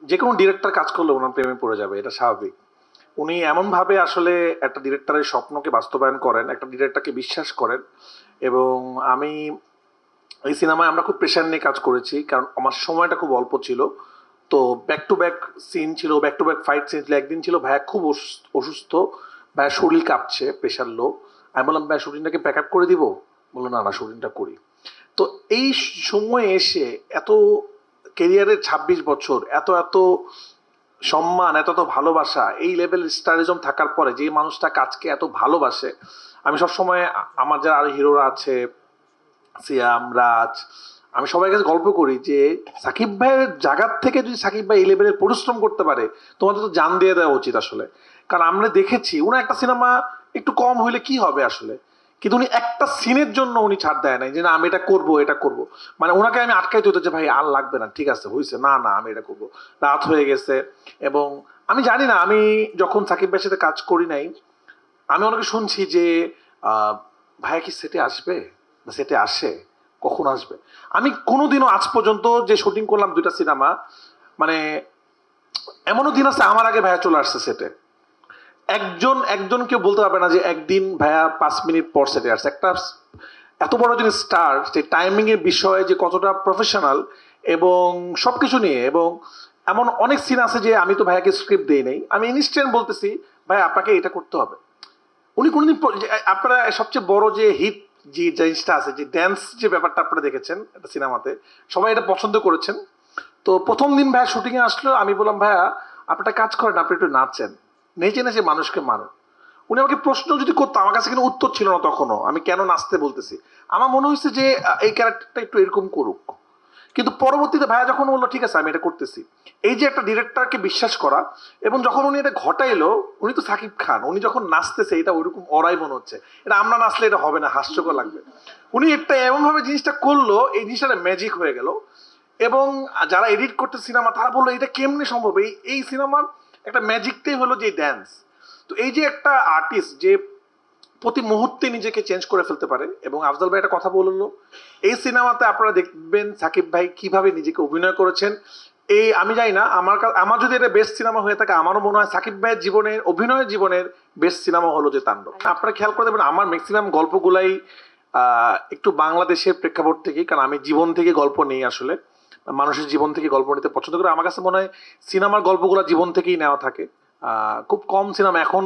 যে কোনো ডিরেক্টর কাজ করলে ওনার প্রেমে পড়ে যাবে, এটা স্বাভাবিক। উনি এমনভাবে আসলে একটা ডিরেক্টরের স্বপ্নকে বাস্তবায়ন করেন, একটা ডিরেক্টরকে বিশ্বাস করেন। এবং আমি এই সিনেমায় আমরা খুব প্রেশার নিয়ে কাজ করেছি, কারণ আমার সময়টা খুব অল্প ছিল। তো ব্যাক টু ব্যাক সিন ছিল, back to back fight scene ছিল। একদিন ছিল ভাইয়া খুব অসুস্থ, ভাইয়া শরীর কাঁপছে, প্রেশার লো। আমি বললাম ভাইয়া শুটিংটাকে প্যাক আপ করে দিব? বললো না না, শুটিংটা করি। তো এই সময়ে এসে এত কেরিয়ারের ২৬ বছর, এত এত সম্মান, এত এত ভালোবাসা, এই লেভেল স্টারিজম থাকার পরে যে মানুষটা কাজকে এত ভালোবাসে, আমি সবসময় আমার যারা আরো হিরোরা আছে, সিয়াম, রাজ, আমি সবাই কাছে গল্প করি যে সাকিব ভাইয়ের জায়গার থেকে যদি সাকিব ভাই এই লেভেলের পরিশ্রম করতে পারে, তোমাদের তো জান দিয়ে দেওয়া উচিত আসলে। কারণ আমরা দেখেছি উনি একটা সিনেমা একটু কম হইলে কি হবে আসলে, কিন্তু উনি একটা সিনের জন্য উনি ছাড় দেয় নাই যে না আমি এটা করব এটা করব। মানে ওনাকে আমি আটকাইতে হতো যে ভাই আর লাগবে না, ঠিক আছে হয়েছে, না না আমি এটা করব। রাত হয়ে গেছে। এবং আমি জানি না, আমি যখন সাকিব ভাইয়ের সাথে কাজ করি নাই, আমি অনেকে শুনছি যে আহ, ভাইয়া কি সেটে আসবে বা সেটে আসে, কখন আসবে। আমি কোনোদিনও আজ পর্যন্ত যে শুটিং করলাম 2টা সিনেমা, মানে এমনও দিন আছে আমার আগে ভাইয়া চলে আসছে সেটে। একজন কেউ বলতে পারবে না যে একদিন ভাইয়া 5 মিনিট পর সেটে আসছে। একটা এত বড় জিনিস স্টার, যে টাইমিং এর বিষয়ে যে কতটা প্রফেশনাল এবং সবকিছু নিয়ে। এবং এমন অনেক সিন আছে যে আমি তো ভাইয়াকে স্ক্রিপ্ট দেই নাই, আমি ইনস্ট্যান্ট বলতেছি ভাই আপনাকে এটা করতে হবে। উনি কোনোদিন আপনারা সবচেয়ে বড় যে হিট যে জিনিসটা আছে, যে ড্যান্স যে ব্যাপারটা আপনারা দেখেছেন একটা সিনেমাতে, সবাই এটা পছন্দ করেছেন। তো প্রথম দিন ভাইয়া শুটিং এ আসলো, আমি বললাম ভাইয়া আপনি একটা কাজ করেন, আপনি একটু নাচেন, নেচে নেচে মানুষকে মারেন। উনি আমাকে প্রশ্ন যদি করতো, আমার কাছে কিন্তু উত্তর ছিল না তখনও আমি কেন নাচতে বলতেছি। আমার মনে হয়েছে যে এই ক্যারেক্টারটা একটু এরকম করুক। কিন্তু পরবর্তীতে ভাইয়া যখন বললো ঠিক আছে আমি এটা করতেছি, এই যে একটা ডিরেক্টরকে বিশ্বাস করা। এবং যখন উনি এটা ঘটাইলো, উনি তো সাকিব খান, উনি যখন নাচতেছে এটা ওইরকম অরাই মনে হচ্ছে, এটা আমরা নাচলে এটা হবে না, হাস্যকর লাগবে। উনি একটা এমন ভাবে জিনিসটা করলো, এই জিনিসটা ম্যাজিক হয়ে গেল। এবং যারা এডিট করতে সিনেমা, তারা বললো এটা কেমনে সম্ভব, এই এই সিনেমার একটা ম্যাজিকটাই হলো যে ড্যান্স। তো এই যে একটা আর্টিস্ট যে প্রতি মুহূর্তে নিজেকে চেঞ্জ করে ফেলতে পারে। এবং আফজাল ভাই একটা কথা বললো, এই সিনেমাতে আপনারা দেখবেন সাকিব ভাই কিভাবে নিজেকে অভিনয় করেছেন। এই আমি জানি না, আমার যদি এটা বেস্ট সিনেমা হয়ে থাকে, আমারও মনে হয় সাকিব ভাইয়ের জীবনের অভিনয়ের জীবনের বেস্ট সিনেমা হলো যে তাণ্ডব। আপনারা খেয়াল করে দেবেন আমার ম্যাক্সিমাম গল্পগুলাই একটু বাংলাদেশের প্রেক্ষাপট থেকে, কারণ আমি জীবন থেকে গল্প নেই আসলে, মানুষের জীবন থেকে গল্প নিতে পছন্দ করি। আমার কাছে মনে হয় সিনেমার গল্পগুলো জীবন থেকেই নেওয়া থাকে। খুব কম সিনেমা এখন,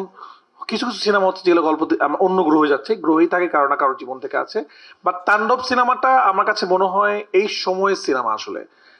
কিছু কিছু সিনেমা হচ্ছে যেগুলো গল্প অন্য গ্রহে যাচ্ছে, গ্রহেই থাকে, কারো না কারো জীবন থেকে আছে। বাট তাণ্ডব সিনেমাটা আমার কাছে মনে হয় এই সময়ের সিনেমা আসলে।